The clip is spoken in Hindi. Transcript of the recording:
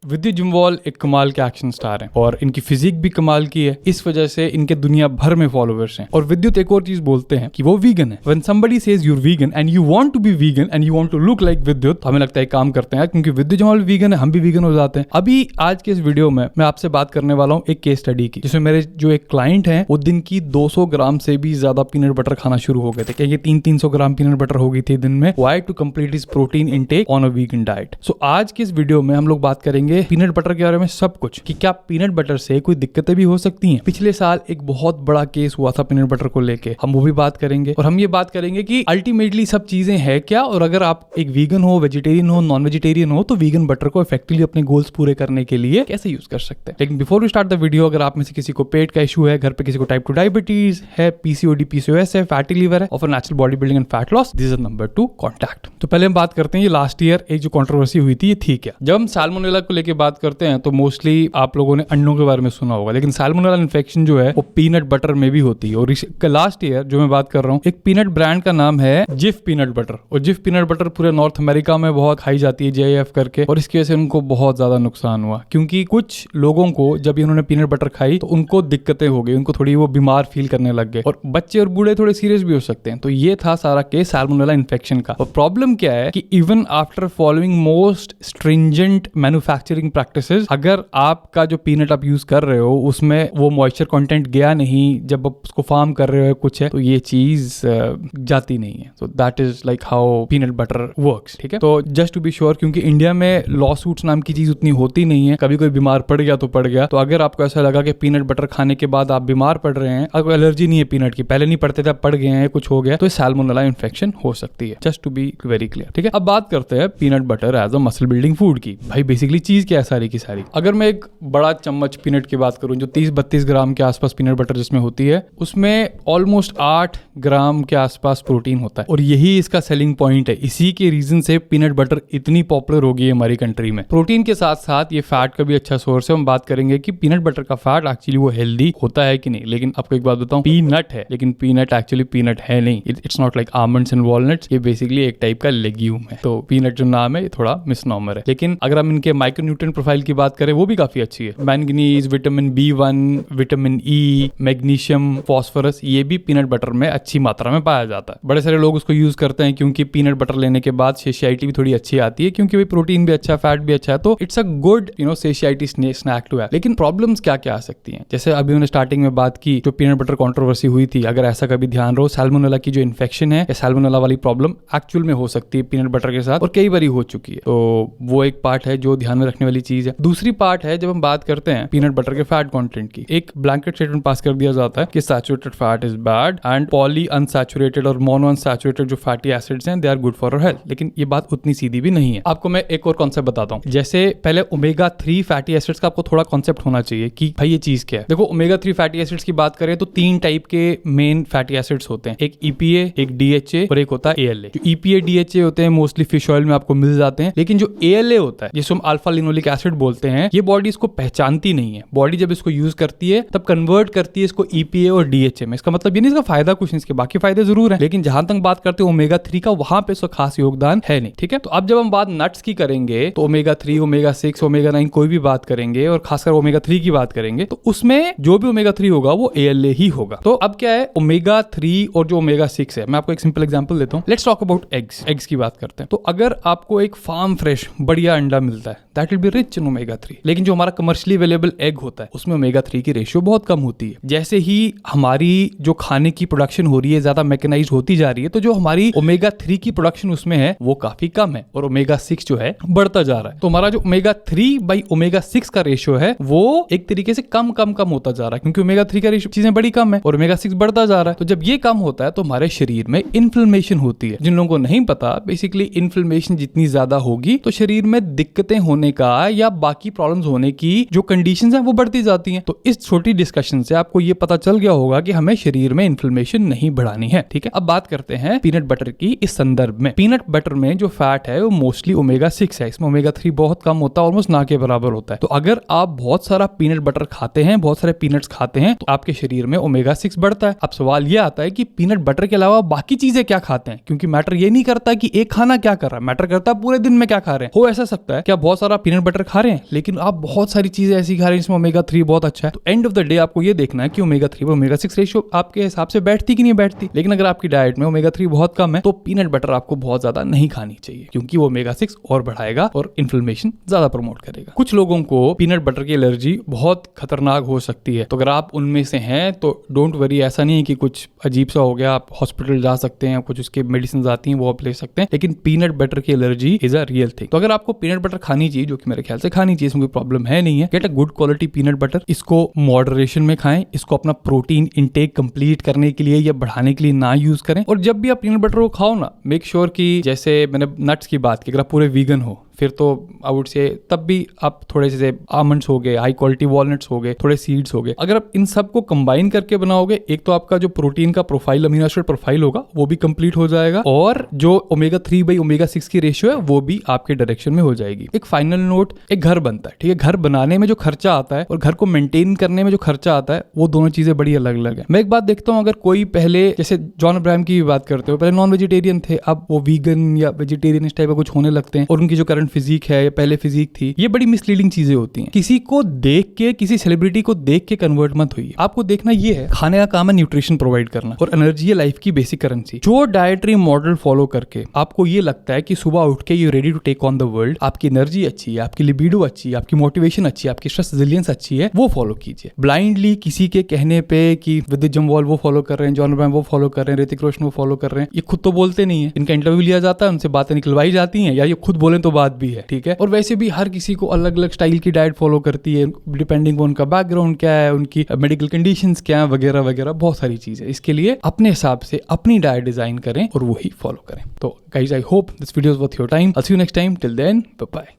विद्युत जिम्वाल एक कमाल के एक्शन स्टार हैं और इनकी फिजिक भी कमाल की है, इस वजह से इनके दुनिया भर में फॉलोअर्स हैं। और विद्युत एक और चीज बोलते हैं कि वो वीगन है। When somebody says you are vegan and you want to be vegan and you want to look like Vidyut, हमें लगता है काम करते हैं क्योंकि विद्युत जिम्वाल वीगन है, हम भी वीगन हो जाते हैं। अभी आज के इस वीडियो में मैं आपसे बात करने वाला हूँ एक केस स्टडी की, जिसमें मेरे जो एक क्लाइंट हैं वो दिन की 200 ग्राम से भी ज्यादा पीनट बटर खाना शुरू हो गए थे। क्या ये 300 ग्राम पीनट बटर हो गई थी दिन में। Why to complete his protein intake on a vegan diet. So आज के इस वीडियो में हम लोग बात करेंगे पीनट बटर के बारे में सब कुछ, कि क्या पीनट बटर से कोई दिक्कतें भी हो सकती हैं। पिछले साल एक बहुत बड़ा केस हुआ था पीनट बटर को लेके, हम वो भी बात करेंगे। और हम ये बात करेंगे कि अल्टीमेटली सब चीजें हैं क्या, और अगर आप एक वीगन हो, वेजिटेरियन हो, नॉन वेजिटेरियन हो, तो वीगन बटर को इफेक्टिवली अपने गोल्स पूरे करने के लिए कैसे यूज कर सकते हैं। लेकिन before we start the video, अगर आप में से किसी को पेट का इशू है, घर पे किसी को टाइप 2 डायबिटीज है, पीसीओडी पीसीओएस है, फैटी लीवर है, और for natural body building and fat loss, this is number 2 contact. तो पहले हम बात करते हैं ये लास्ट ईयर एक जो कंट्रोवर्सी हुई थी ये थी क्या। जब हम साल्मोनेला को लेके बात करते हैं तो मोस्टली आप लोगों ने अंडों के बारे में सुना होगा, लेकिन साल्मोनेला इन्फेक्शन जो है वो पीनट बटर में भी होती है। और लास्ट ईयर जो मैं बात कर रहा हूँ, एक पीनट ब्रांड का नाम है जिफ पीनट बटर, और जिफ पीनट बटर पूरे नॉर्थ अमेरिका में बहुत खाई जाती है JIF करके, और इसकी वजह से उनको बहुत ज्यादा नुकसान हुआ क्योंकि कुछ लोगों को जब इन्होंने पीनट बटर खाई तो उनको दिक्कतें हो गई, उनको थोड़ी वो बीमार फील करने लग गए, और बच्चे और बूढ़े थोड़े सीरियस भी हो सकते हैं। तो ये था सारा केस साल्मोनेला इन्फेक्शन का। और प्रॉब्लम क्या है कि even after following most stringent manufacturing practices, अगर आपका जो पीनट आप यूज कर रहे हो उसमें वो मॉइस्चर कंटेंट गया नहीं जब आप उसको फार्म कर रहे हो कुछ है, तो ये चीज जाती नहीं है। तो that is like how peanut butter works. ठीक है, तो जस्ट टू बी श्योर, क्योंकि इंडिया में लॉ सूट्स नाम की चीज उतनी होती नहीं है, कभी कोई बीमार पड़ गया तो पड़ गया। तो अगर आपको ऐसा लगा कि पीनट बटर खाने के बाद आप बीमार पड़ रहे हैं, अगर एलर्जी नहीं है पीनट की, पहले नहीं पड़ते थे, पड़ गए हैं, कुछ हो गया, तो साल्मोनेला इन्फेक्शन हो सकती है। Just to be very clear. ठीक है, अब बात करते हैं peanut butter as a muscle building food की। भाई बेसिकली चीज क्या है सारी की सारी। अगर मैं एक बड़ा चम्मच पीनट की बात करूं जो 30-32 ग्राम के आसपास पीनट बटर जिसमें होती है, उसमें ऑलमोस्ट 8 ग्राम के आसपास प्रोटीन होता है, और यही इसका सेलिंग पॉइंट है। इसी के रीजन से पीनट बटर इतनी पॉपुलर हो गई है हमारी कंट्री में। प्रोटीन के साथ साथ ये फैट का भी अच्छा सोर्स है। हम बात करेंगे कि पीनट बटर का फैट एक्चुअली वो हेल्दी होता है कि नहीं। लेकिन आपको एक बात बताऊं, पीनट है लेकिन पीनट एक्चुअली पीनट है नहीं। It's not like almonds and walnuts, ये बेसिकली एक टाइप का लेग्यूम है। तो पीनट जो नाम है ये थोड़ा मिसनॉमर है। लेकिन अगर हम इनके माइक्रोन्यूट्रिएंट प्रोफाइल की बात करें वो भी काफी अच्छी है। Manganese, vitamin B1, vitamin E, magnesium, phosphorus, ये भी पीनट बटर में अच्छी मात्रा में पाया जाता है। बड़े सारे लोग उसको यूज करते हैं क्योंकि पीनट बटर लेने के बाद सेशियाइटी भी थोड़ी अच्छी आती है, क्योंकि भाई प्रोटीन भी अच्छा है, फैट भी अच्छा है, तो it's a good satiety snack to have. लेकिन प्रॉब्लम्स क्या क्या आ सकती हैं, जैसे अभी मैंने स्टार्टिंग में बात की जो पीनट बटर कंट्रोवर्सी हुई थी, अगर ऐसा कभी ध्यान रहो, साल्मोनेला की जो इन्फेक्शन है या साल्मोनेला वाली प्रॉब्लम एक्चुअल में हो सकती है पीनट बटर के साथ, और कई बार हो चुकी है। तो वो एक पार्ट है जो ध्यान में रखने वाली चीज है। दूसरी पार्ट है जब हम बात करते हैं पीनट बटर के फैट कंटेंट की, एक ब्लैंकेट स्टेटमेंट पास कर दिया जाता है कि saturated fat is bad and poly unsaturated और मोनो अनसैचुरेटेड जो फैटी एसिड्स हैं they are good for our health. लेकिन ये बात उतनी सीधी भी नहीं है। आपको मैं एक और कॉन्सेप्ट बताता हूँ। जैसे पहले ओमेगा 3 फैटी एसिड्स का आपको थोड़ा कॉन्सेप्ट होना चाहिए कि भाई ये चीज क्या है। देखो, ओमेगा 3 फैटी एसिड्स की बात करें तो 3 टाइप के मेन फैटी एसिड्स होते हैं, एक EPA, एक DHA और एक होता है ALA। जो EPA DHA होते हैं मोस्टली फिश ऑयल में आपको मिल जाते हैं, लेकिन जो ALA होता है जिसको हम अल्फा लिनोलिक एसिड बोलते हैं, ये बॉडी इसको पहचानती नहीं है। बॉडी जब इसको यूज करती है तब कन्वर्ट करती है इसको EPA और DHA में। इसका मतलब ये नहीं इसका फायदा कुछ नहीं, इसके बाकी फायदे जरूर हैं, लेकिन जहां तक बात करते हैं ओमेगा 3 का, वहां पे इसका खास योगदान है नहीं। ठीक है, तो अब जब हम बात नट्स की करेंगे तो ओमेगा 3, ओमेगा 6, ओमेगा 9 कोई भी बात करेंगे, और खासकर ओमेगा 3 की बात करेंगे, तो उसमें जो भी ओमेगा 3 होगा वो ALA ही होगा। तो अब क्या है, ओमेगा 3 और जो ओमेगा 6 है, मैं आपको एक सिंपल एग्जांपल देता हूं। Let's talk about eggs. Eggs की बात करते हैं, तो अगर आपको एक फार्म फ्रेश बढ़िया अंडा मिलता है, that will be rich in omega 3। लेकिन जो हमारा कमर्शियली अवेलेबल एग होता है उसमें ओमेगा 3 की रेशियो बहुत कम होती है। जैसे ही हमारी जो खाने की प्रोडक्शन हो रही है ज्यादा मैकेनाइज्ड होती जा रही है, तो जो हमारी ओमेगा 3 की प्रोडक्शन उसमें है वो काफी कम है, और ओमेगा 6 जो है बढ़ता जा रहा है। तो हमारा जो ओमेगा 3 बाई ओमेगा 6 का रेशियो है वो एक तरीके से कम होता जा रहा है, क्योंकि ओमेगा 3 का रेशियो चीजें बड़ी कम है और ओमेगा 6 बढ़ता जा रहा है। तो जब ये कम होता है तो हमारे शरीर में इन्फ्लेमेशन होती है। जिन लोगों को नहीं पता, बेसिकली इन्फ्लेमेशन जितनी ज्यादा होगी तो शरीर में दिक्कतें होने का या बाकी प्रॉब्लम्स होने की जो कंडीशंस हैं वो बढ़ती जाती हैं। तो इस छोटी डिस्कशन से आपको ये पता चल गया होगा कि हमें शरीर में इन्फ्लेमेशन नहीं बढ़ानी है। ठीक है, अब बात करते हैं पीनट बटर की इस संदर्भ में। पीनट बटर में जो फैट है वो मोस्टली ओमेगा 6 है, इसमें ओमेगा 3 बहुत कम होता है, ऑलमोस्ट ना के बराबर होता है। तो अगर आप बहुत सारा पीनट बटर खाते हैं, बहुत सारे पीनट्स खाते हैं, तो आपके शरीर में ओमेगा 6 बढ़ता है। अब सवाल ये आता है कि पीनट बटर के अलावा बाकी चीजें क्या खाते हैं, क्योंकि मैटर ये नहीं करता कि एक खाना क्या कर रहा है, मैटर करता है पूरे दिन में क्या खा रहे हैं। हो ऐसा सकता है क्या बहुत सारा पीनट पीनट बटर खा रहे हैं लेकिन आप बहुत सारी चीजें ऐसी खा रहे हैं जिसमें ओमेगा 3 बहुत अच्छा है, तो एंड ऑफ द डे आपको ये देखना है कि ओमेगा 3 और ओमेगा 6 रेशियो आपके हिसाब से बैठती कि नहीं बैठती। लेकिन अगर आपकी डाइट में ओमेगा 3 बहुत कम है तो पीनट बटर आपको बहुत ज्यादा नहीं खानी चाहिए, क्योंकि वो ओमेगा 6 और बढ़ाएगा और इन्फ्लेमेशन ज्यादा प्रमोट करेगा। कुछ लोगों को पीनट बटर की एलर्जी बहुत खतरनाक हो सकती है, तो अगर आप उनमें से हैं तो डोंट वरी, ऐसा नहीं है कि कुछ अजीब सा हो गया, आप हॉस्पिटल जा सकते हैं, कुछ उसके मेडिसिन आती हैं वो आप ले सकते हैं, लेकिन पीनट बटर की allergy is a real thing. तो अगर आपको पीनट बटर खानी चाहिए, जो कि मेरे ख्याल से खानी चाहिए, इसमें कोई प्रॉब्लम है नहीं है, get a good quality peanut butter. इसको मॉडरेशन में खाएं, इसको अपना प्रोटीन इंटेक कंप्लीट करने के लिए या बढ़ाने के लिए ना यूज करें। और जब भी आप पीनट बटर को खाओ ना, मेक श्योर कि जैसे मैंने नट्स की बात की, अगर आप पूरे वीगन हो फिर तो आई वुड से तब भी आप थोड़े से आमंड्स हो गए, हाई क्वालिटी वॉलनट्स हो गए, थोड़े सीड्स हो गए। अगर आप इन सब को कंबाइन करके बनाओगे, एक तो आपका जो प्रोटीन का प्रोफाइल, अमीनो एसिड प्रोफाइल होगा वो भी कंप्लीट हो जाएगा, और जो ओमेगा 3 बाई ओमेगा 6 की रेशियो है वो भी आपके डायरेक्शन में हो जाएगी। एक फाइनल नोट, एक घर बनता है, ठीक है, घर बनाने में जो खर्चा आता है और घर को मेंटेन करने में जो खर्चा आता है वो दोनों चीजें बड़ी अलग अलग है। मैं एक बात देखता हूँ, अगर कोई पहले, जैसे जॉन अब्राहम की बात करते हो, पहले नॉन वेजिटेरियन थे, अब वो वीगन या वेजिटेरियन इस टाइप का कुछ होने लगते हैं, और उनकी जो करंट फिजिक है या पहले फिजिक थी, ये बड़ी मिसलीडिंग चीजें होती हैं। किसी को देख के, किसी सेलिब्रिटी को देख के कन्वर्ट मत होइए। आपको देखना ये है, खाने का काम है न्यूट्रिशन प्रोवाइड करना, और एनर्जी है लाइफ की बेसिक करेंसी। जो डाइटरी मॉडल फॉलो करके आपको ये लगता है कि सुबह उठ के you ready to take on the world, आपकी एनर्जी अच्छी है, आपकी लिबिडो अच्छी है, आपकी मोटिवेशन अच्छी है, आपकी स्ट्रेस रेजिलियंस अच्छी है, वो फॉलो कीजिए। ब्लाइंडली किसी के कहने पे कि विद्युत जम्वाल वो फॉलो कर रहे हैं, जॉन अब्राहम वो फॉलो कर रहे हैं, ऋतिक रोशन वो फॉलो कर रहे हैं, ये खुद तो बोलते नहीं है, इनका इंटरव्यू लिया जाता है, उनसे बातें निकलवाई जाती हैं, या ये खुद बोले तो बात भी है, ठीक है। और वैसे भी हर किसी को अलग अलग स्टाइल की डाइट फॉलो करती है, डिपेंडिंग उनका बैकग्राउंड क्या है, उनकी मेडिकल कंडीशंस क्या है, वगैरह वगैरह, बहुत सारी चीजें। इसके लिए अपने हिसाब से अपनी डाइट डिजाइन करें और वही फॉलो करें। तो guys, I hope this video was worth your time. I see you next time. Till then, bye bye.